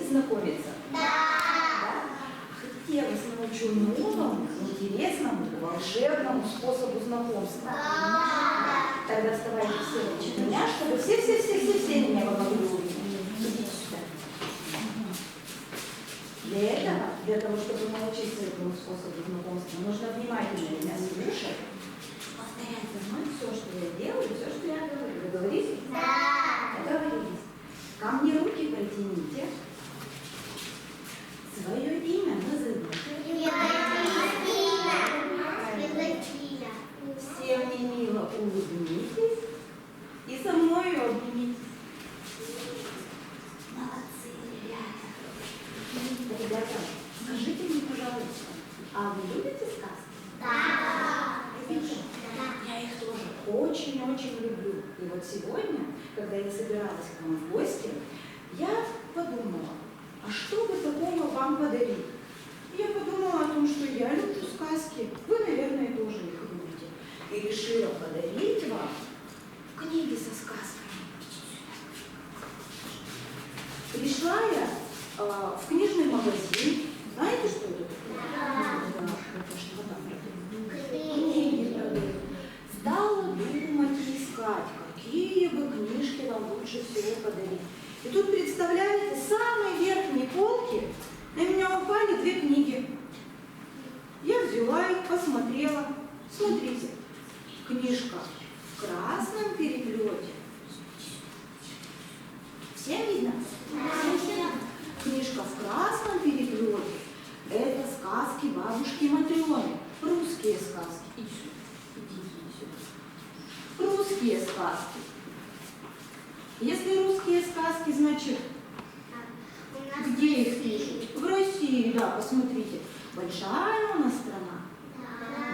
Будете знакомиться? Да? Хотите, я вас научу новому, интересному, волшебному способу знакомства? Тогда вставайте все на меня, чтобы все меня могли увидеть. Идите сюда. Для того, чтобы научиться этому способу знакомства, нужно внимательно меня слушать, повторять за мной все, что я делаю, все, что я говорю. Вы говорите? Да. Договорились. Ко мне руки протяните. Свое имя назовите. Все мне мило улыбнитесь и со мной обнимитесь. Молодцы, ребята. Ребята, скажите мне, пожалуйста, а вы любите сказки? Да. Любите? Да. Я их тоже очень-очень люблю. И вот сегодня, когда я собиралась к вам в гости, я подумала, а что бы такого вам подарить? Я подумала о том, что я люблю сказки, вы, наверное, тоже их любите. И решила подарить вам книги со сказками. Пришла я в книжный магазин. Знаете, что это такое? Книги продают. Стала думать и искать, какие бы книжки вам лучше всего подарить. И тут, представляете, с самой верхней полки на меня упали 2 книги. Я взяла их, посмотрела. Смотрите, книжка в красном переплете. Всем видно? Книжка в красном переплете. Это сказки бабушки Матрёны. Русские сказки. Иди сюда. Русские сказки. Если русские сказки, значит, где их пишут? В России, да, посмотрите. Большая у нас страна.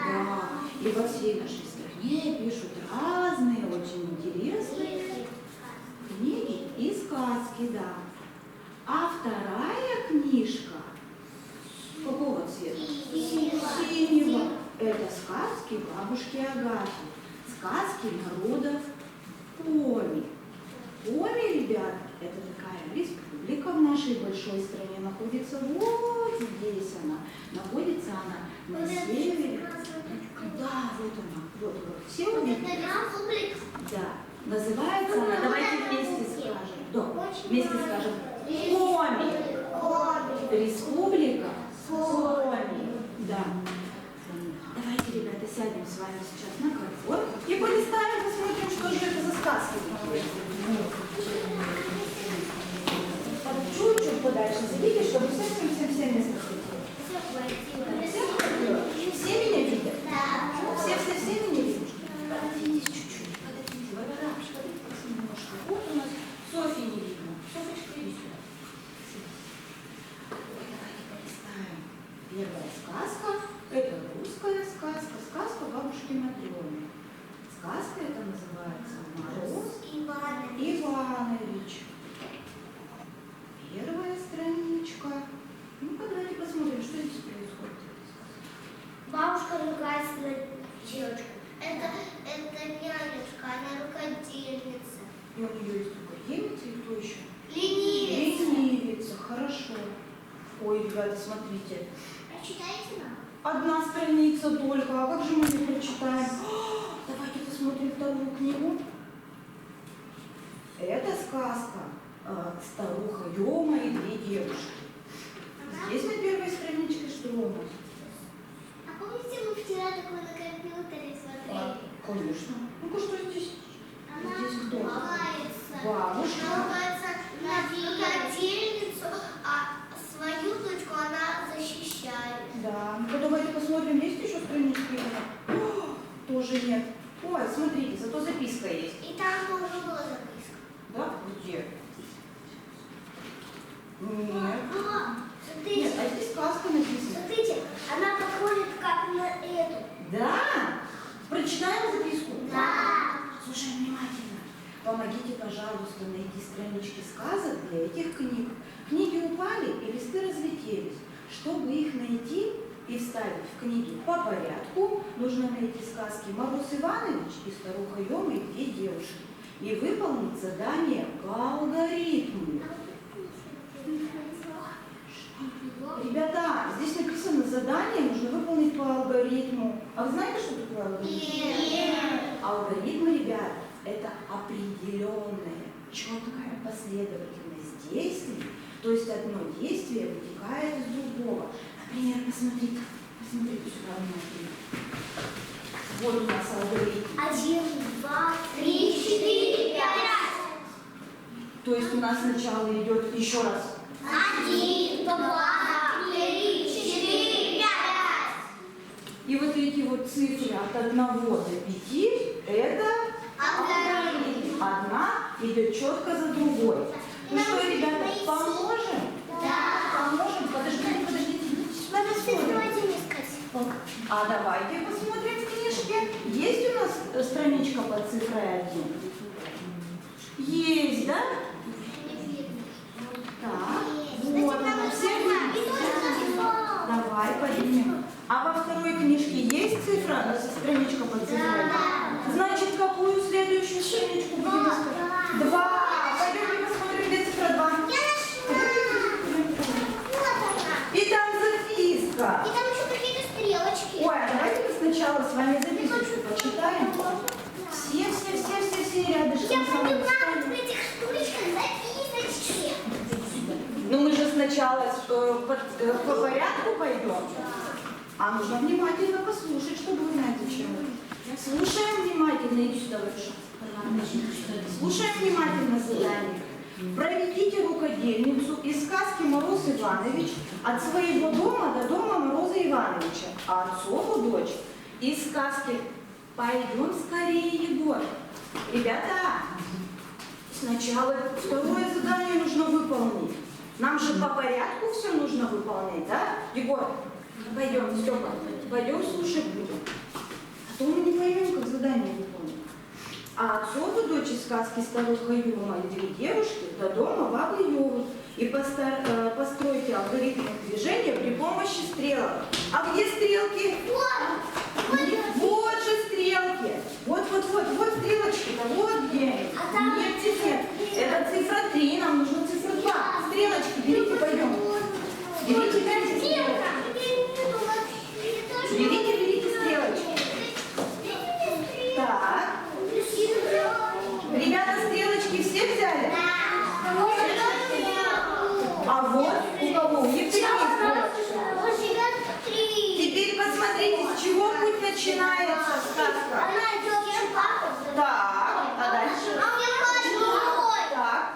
Да. И во всей нашей стране пишут разные, очень интересные книги и сказки, да. А вторая книжка какого цвета? Синего. Это сказки бабушки Агаты. Сказки народов Коми. Коми, ребята, это такая республика в нашей большой стране. Находится вот здесь она. Находится она на севере. Да, вот она. Вот. Все увидели? Да. Называется она, давайте вместе скажем. Да, вместе скажем. Коми. Республика Коми. Да. Давайте, ребята, сядем с вами сейчас на ковер и полистаем, посмотрим, что же это за сказки. Чуть-чуть подальше зайдите, чтобы совсем место хватило. Все меня видят? Да. Все меня видят? Подождите чуть-чуть. Подождите, Варварашка, немножко. Вот у нас Софьи не видно. Софочка, иди сюда. Давайте полистаем. Первая сказка. Это русская сказка. Сказка бабушки Матрёны. Сказка это называется «Мороз Иванович». Первая страничка. Ну-ка, давайте посмотрим, что здесь происходит. Бабушка ругается на девочку. Это нянюшка, она рукодельница. И у нее есть рукодельница, и кто еще? Ленивица. Ленивица, хорошо. Ой, ребята, смотрите. Прочитайте нам. Одна страница только, а как же мы не прочитаем? Давайте посмотрим вторую книгу. Это сказка «Старуха Ёма и 2 девушки». Здесь на первой страничке что у нас? А помните, мы вчера такое на компьютере смотрели? Конечно. Ну-ка, что здесь? Она Здесь кто? ругается. Бабушка. Она ругается на рукодельницу, а свою дочку она защищает. Да. Ну-ка, давайте посмотрим, есть еще странички? Тоже нет. Ой, смотрите, зато записка есть. И там тоже была записка. Да? Где? Нет. Смотрите. Нет, а здесь сказка написана. Смотрите, она подходит как на эту. Да? Прочитаем записку? Да. Слушай внимательно. Помогите, пожалуйста, найти странички сказок для этих книг. Книги упали и листы разлетелись. Чтобы их найти и вставить в книги по порядку, нужно найти сказки «Мороз Иванович» и «Старуха Ёма» и 2 девушки. И выполнить задание по алгоритму. ребята, здесь написано задание, нужно выполнить по алгоритму. А вы знаете, что такое алгоритм? Нет. Алгоритмы, ребят, это определенная, четкая последовательность действий, то есть одно действие вытекает из другого. Например, посмотрите сюда внимательно. Вот у нас алгоритм. 1, 2, 3, 4, 5. То есть у нас сначала идет еще раз. 1, 2, 3, 4, 5. И вот эти вот цифры от 1 до 5 это алгоритм. Одна идет четко за другой. Ну что, ребята, поможем? Да. Поможем? Подождите. Сюда посмотрим. А давайте посмотрим в книжке. Есть у нас страничка под цифрой 1? Есть, да? Так, вот она. Все видите? Давай поднимем. А во второй книжке есть цифра, страничка под цифрой? Значит, какую следующую страничку будем искать? 2. Пойдемте посмотрим, где цифра 2. И там записка. И там еще какие-то стрелочки. Ой, а давайте мы сначала с вами записочку почитаем. Все рядышком. Я поняла, в этих штучках записочки. Ну мы же сначала по порядку пойдем. А нужно внимательно послушать, чтобы узнать, зачем. Слушаем внимательно. Иди сюда, Варюша. Слушаем внимательно задание. Проведите рукодельницу из сказки «Мороз Иванович» от своего дома до дома Мороза Ивановича, а отцову дочь из сказки «Пойдем скорее, Егор». Ребята, сначала второе задание нужно выполнить. Нам же по порядку все нужно выполнять, да? Егор, пойдем, Степа, пойдем слушать будем. А то мы не поймем, как задание выполнить. А отцову дочь из сказки «Старуха Юма» и 2 девушки до дома бабы Йовы. И постройте алгоритм движения при помощи стрелок. А где стрелки? Вот же стрелки. Вот стрелочки-то, вот где они. Нет. Это цифра 3, нам нужна цифра 2. Стрелочки берите, пойдем. Берите стрелочки. Берите стрелочки. Так. Ребята, стрелочки все взяли? А вот у кого? У Евгения стрелочки. Теперь посмотрите, с чего путь начинается сказка. Так, а дальше? Так,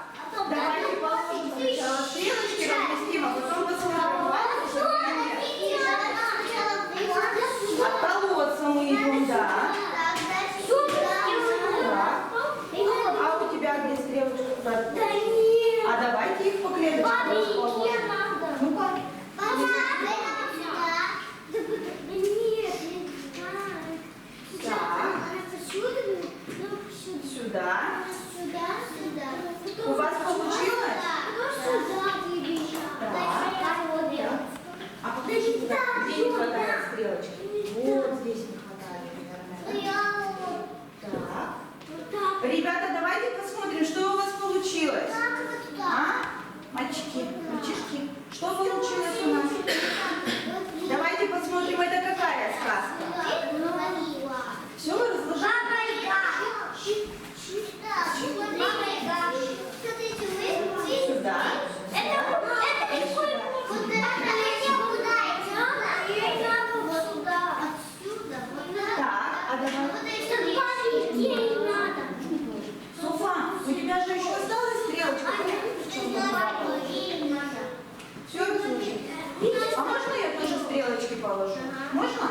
давайте положим сначала стрелочки, разместим, а потом посмотрим. От колодца мы идем, да. А у тебя где стрелочка? А давайте их по клеточкам расположим. Ну-ка. Сюда. У вас получилось? А покажите, где не хватает стрелочки. Вот здесь не хватает, наверное. Так. Ребята, давайте посмотрим, что у вас получилось. А? Мальчишки, что получилось у нас? Давайте посмотрим, это какая сказка? Все, вы разложили? Сюда. Так, а давай. Софа, у тебя же еще осталась стрелочка? Все, слушай. А можно я тоже стрелочки положу? Можно?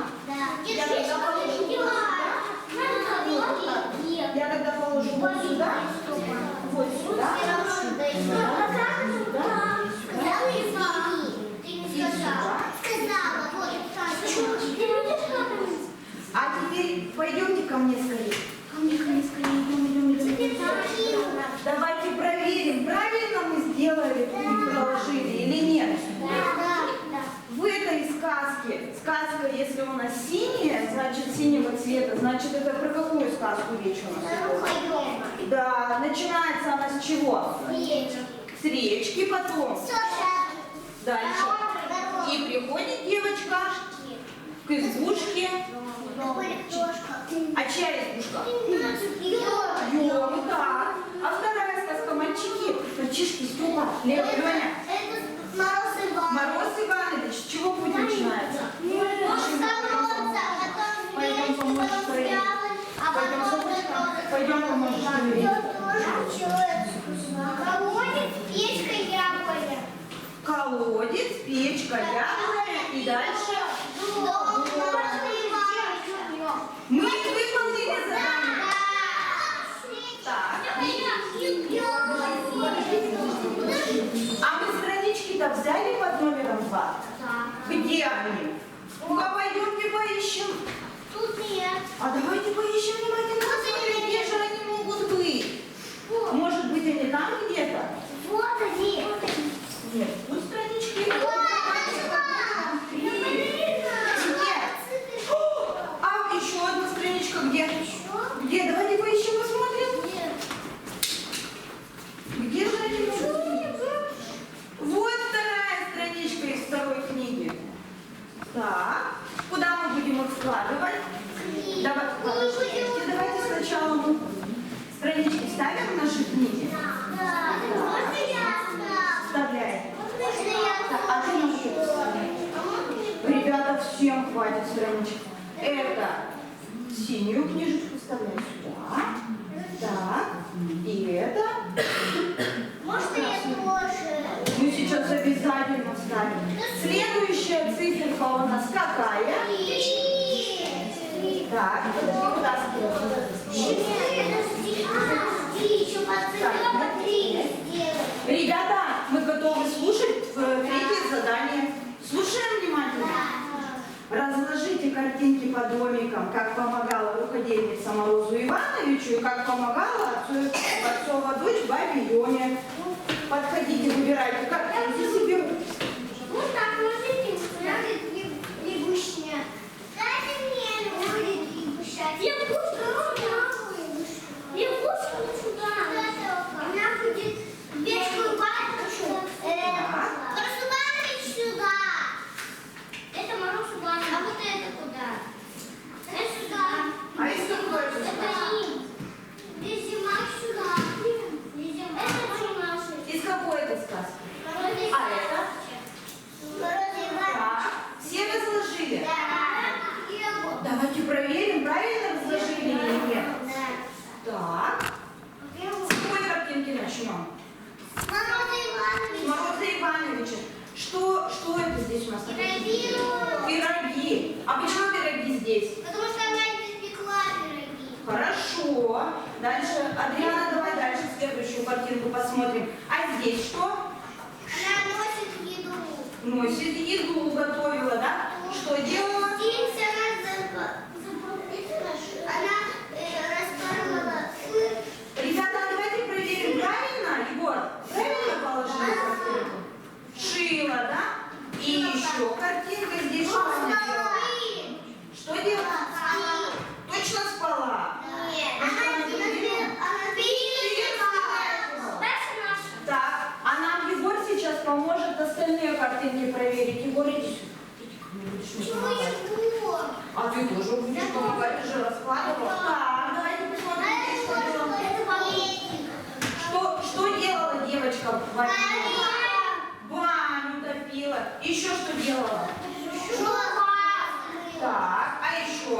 Я тогда положу вот сюда. Я тогда положу вот сюда. Вот сюда. А теперь пойдемте ко мне скорее. Ко мне скорее. Давайте проверим, правильно мы сделали и положили или нет. В этой сказке, сказка, если у нас синяя, значит синего цвета, значит это про какую сказку речь у нас? Да, начинается она с чего? С речки, потом. Дальше. Ёлку, так. А вторая сказка, мальчики. Мальчишки, Степа, Лев, Леня. Мороз Иванович, с чего путь начинается? Пойдем поможешь проверить. Пойдем, Сопочка, пойдем поможешь проверить. Колодец, печка, яблоня и дальше. Мы выполнили задание. Так. А мы странички-то взяли под номером 2? Где они? Ну-ка, пойдемте поищем. Тут нет. А давайте поищем внимательно, посмотрим, где же они могут быть. Может быть, они там где-то? Вот они. Нет, тут странички. А еще одна страничка где? Где? Давайте поищем, посмотрим. Где же они могут быть? Вот вторая страничка из второй книги. Так, куда мы будем их складывать? Давайте сначала мы странички ставим в наши книги. Вставляем. Так, а ты на что вставляешь? Ребята, всем хватит страничек. Это синюю книжечку вставляем сюда. Так, и это. Можно я тоже? Мы сейчас обязательно вставим. Следующая циферка у нас какая? Так, куда Ребята, мы готовы слушать третье задание. Слушаем внимательно. Разложите картинки по домикам, как помогала рукодельница Морозу Ивановичу и как помогала отцова дочь бабе Лене. Подходите, выбирайте картинки себе. Вот так можете лягушня. Дайте мне будет лягуша. Лягушка сюда. Она будет бежку батюшу. Мороз Иванович сюда. Это Мороз Иванович. А вот это куда? Это сюда. А из какой это? Это им. Зима сюда. Это что наши? Из какой это сказки? А это? Так, все разложили? Давайте проверим, правильно разложили или нет. Так, с какой картинки начнем? Мороза Ивановича. Что это здесь у нас? Пироги. Пироги. А почему пироги здесь? Потому что она испекла пироги. Хорошо. Дальше, Адриана, давай дальше следующую картинку посмотрим. А здесь что? Она носит еду. Носит еду, готовила, да? Что делала? Здесь она распарывала сыр. Ребята, давайте проверим, правильно, Егор? Правильно положили картинку? Шила, да? И еще картинка здесь что она делала? Что делала? Точно спала? Нет. Она так, а нам Егор сейчас поможет остальные картинки проверить. Егор, иди сюда. Иди ко мне, будешь мне помогать. А ты тоже будешь помогать, ты же раскладывала. Так, давайте посмотрим, что делала девочка в ванне? Баню топила. Еще что делала? Так, а еще?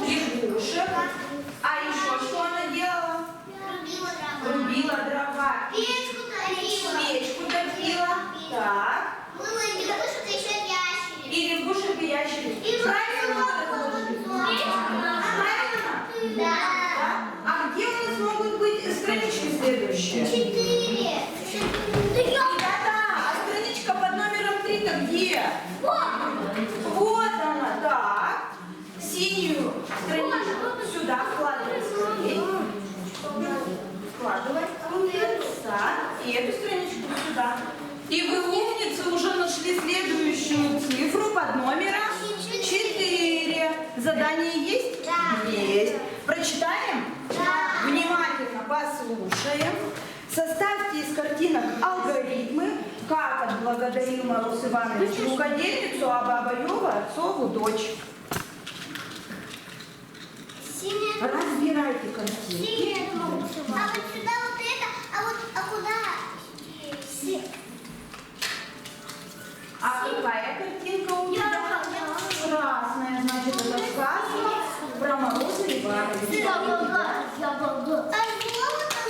Лягушек. А еще что она делала? Рубила дрова. Печку топила. Так. И лягушек и ящериц. Правильно? Правильно? Да. А где у нас могут быть странички следующие? 4. Ребята, а страничка под номером 3-то где? Вот она, так. Синюю страничку сюда вкладывай скорее. Вкладывай. Так, и эту страничку сюда. И вы, умницы, уже нашли следующую цифру под номером 4. Задание есть? Да. Есть. Прочитаем? Да. Внимательно послушаем. Составьте из картинок алгоритмы, как отблагодарил Мороз Иванович рукодельницу, а баба Люба отцову дочь. Синяя Разбирайте картинки. А вот сюда вот это, а куда? Все. А какая картинка у тебя? Красная, значит, это сказка про Мороза и Ивановича. А золото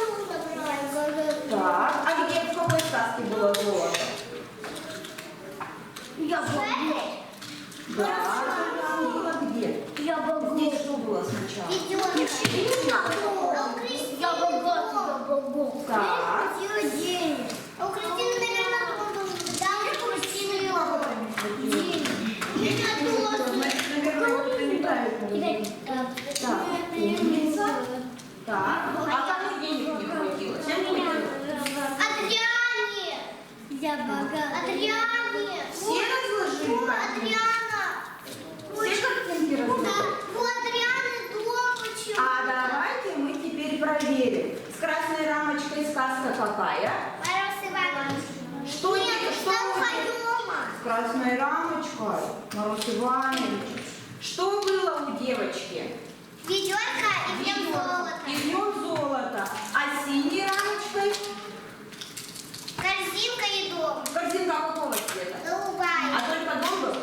нужно брать. Так, а где в какой сказке было золото? Да, там было где? Здесь что было сначала? Так. А у Кристины, наверное, там у Кристины Значит, наверное, это неправильно. Так, умница. Так, а кому денег не хватило? Всем не хватило? Адриане! Адриане! Все разложили картинки? Адриана! Все картинки разложили? У Адрианы дома почему? А давайте мы теперь проверим. С красной рамочкой сказка какая? Мороз Иванович. Что Нет, это? Что там будет? Хайома. С красной рамочкой. Мороз Иванович. Что было у девочки? Ведерко и в нем золото. И в нем золото. А синей рамочкой? Корзинка и дом. Корзинка какого цвета? Голубая. А только дом был?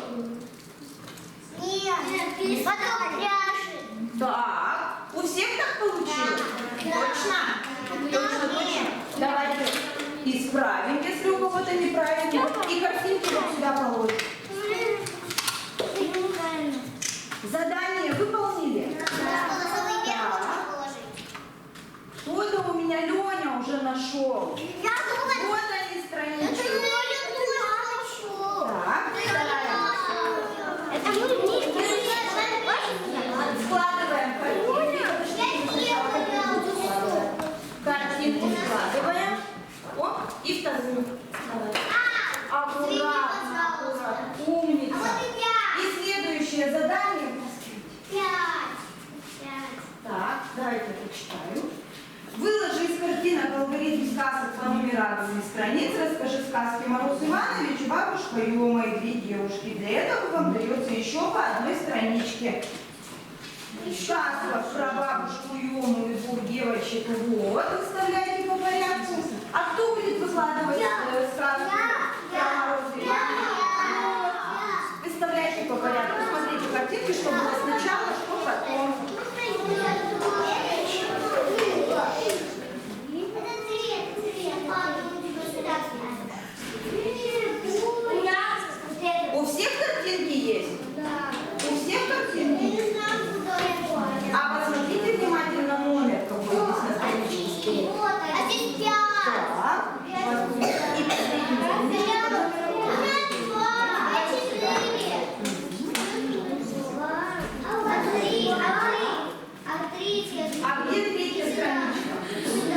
Нет. Потом пряжи. Так. У всех так получилось? Да. Точно? Точно, точно. Давайте исправим, если у кого-то неправильно. И картинки вот сюда положим. Задание выполнили? Кто-то у меня Леня уже нашел. Вот они странички. Так, складываем картинку. Складываем. О, и вторую. Аккуратно, аккуратно. Умница. И следующее задание. Так, давайте почитаю. Выложи из картинок алгоритм сказок по нумерации страниц. Расскажи сказки Мороз Иванович, Бабушка Ёма и две девушки. Для этого вам дается еще по одной страничке. Сказка про бабушку Ёму и двух девочек. Вот, выставляйте по порядку. А кто будет выкладывать сказку про Мороза Ивановича? Выставляйте по порядку. Смотрите картинки, что было сначала, что потом. У всех картинки есть? У всех картинки есть? А посмотрите внимательно номер, какой здесь на страничке стоит. А здесь 5. Так. И посмотрите. А где третья страничка?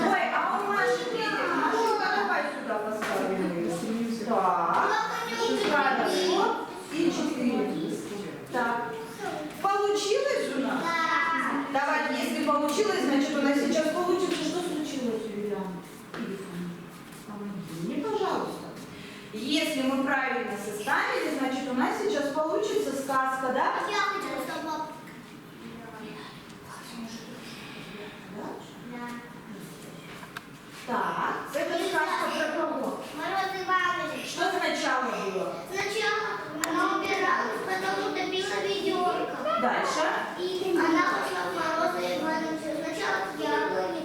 Ой, а у Маши третья. Машенька, давай сюда поставим ее. Так. Хорошо. И 4. Так. Получилось у нас? Давайте, если получилось, значит у нас сейчас получится. Что случилось, Юлиана? Помоги мне, пожалуйста. Если мы правильно составили, значит у нас сейчас получится сказка, да? Я хочу собаку. Так, это сказка про кого? Мороз Иванович. Что сначала было? Сначала она убиралась, потом утопила ведерко. Дальше. И она пошла к Морозу Ивановичу. Сначала к яблоне,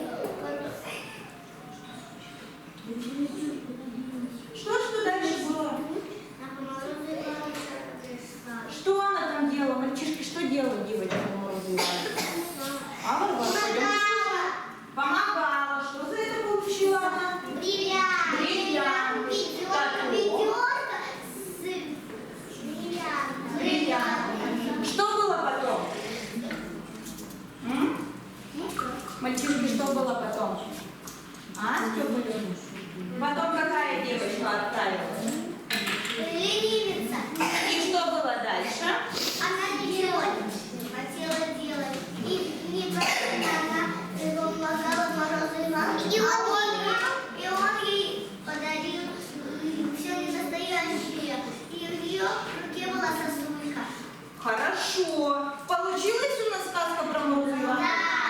Что дальше было? а к Морозу Ивановичу пришла. Что она там делала? Мальчишки, что делала девочка Мороза Ивановича? А вот помогала. Что за это получила она? Бриллиант. Бриллиант. Ведерко с бриллиантом. Бриллиант. Что было потом? Мальчишки, что было потом? А? Что было? Потом какая девочка отправилась? Ленивица. И что было дальше? Она ничего не хотела делать. И не она помогала Морозу Ивановичу. И он ей подарил все ненастоящее. И в ее руке была сосулька. Хорошо. Получилась у нас сказка про Мороза Ивановича? Да.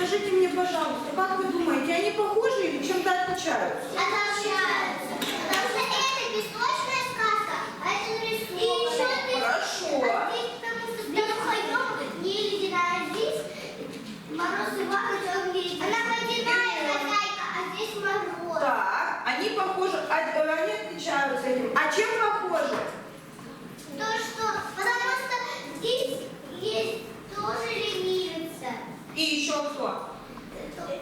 скажите мне, пожалуйста, как вы думаете, они похожи или чем-то отличаются? Отличаются. Потому что это песочная сказка, а это нарисованная. Хорошо. А здесь, потому что там не ледяная, а здесь Мороз Иванович, он ледяной. Она водяная хозяйка, а здесь Мороз. Так, они похожи, они отличаются этим. А чем похожи? То, что, потому что здесь есть тоже ленивица. И еще кто?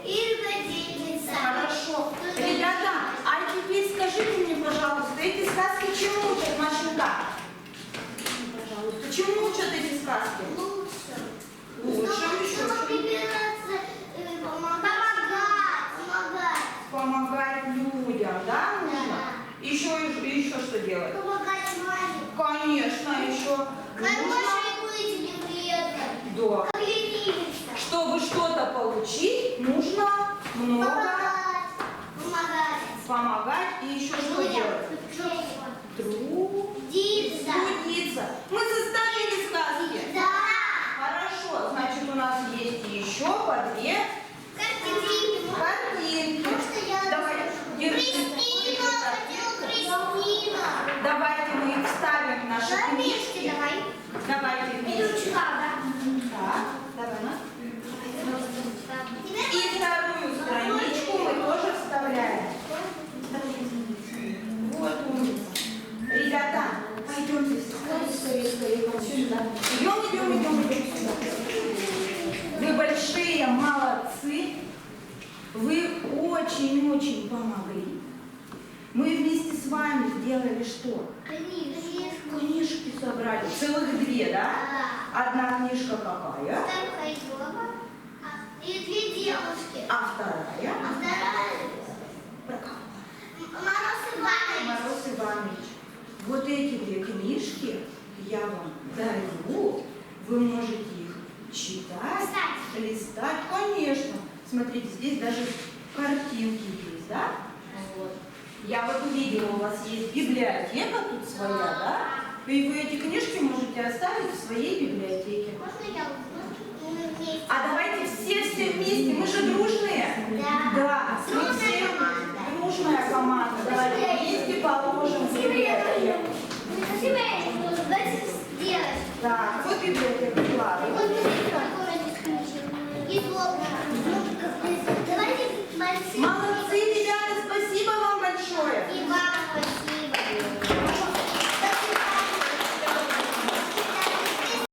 И рукодельница. Хорошо. Тоже Ребята, а теперь скажите мне, пожалуйста, эти сказки чему учат, Машенька? Пожалуйста, чему учат эти сказки? лучше. Лучше еще. Чтобы прибираться, помогать. Помогать людям, да, нужно? Еще что делать? Помогать маме. Конечно, еще Как нужно, машине быть не вредно. да. Как ленивица. Чтобы что-то получить, нужно много Помогать. помогать и еще что делать? Трудиться. Трудиться. Мы составили сказки. Да. Хорошо, значит, у нас есть еще по две Картинки. картинки. Можно я Давай, держи. Кристина, хотела Кристина. Давайте мы их вставим в наши Давай вместе, книжки. давай. Давайте вместе. Так, давай, на. И вторую страничку мы тоже вставляем. Вот умница. Ребята, пойдемте скорее вот сюда. Идем сюда. Вы большие молодцы. Вы очень-очень помогли. Мы вместе с вами сделали что? Книжки собрали. Целых две, да? Одна книжка какая? И две девушки. А вторая? А вторая Про кого? Мороз Иванович. Мороз Иванович. Вот эти две книжки я вам дарю. Вы можете их читать, листать. Конечно. Смотрите, здесь даже картинки есть, да? Вот. Я вот увидела, у вас есть библиотека тут своя, да? И вы эти книжки можете оставить в своей библиотеке. Можно я вместе? А давайте все вместе, мы же дружные. Да, мы все дружная команда. Давайте вместе положим в библиотеку. Давайте сделать. Так, вот библиотека, ладно.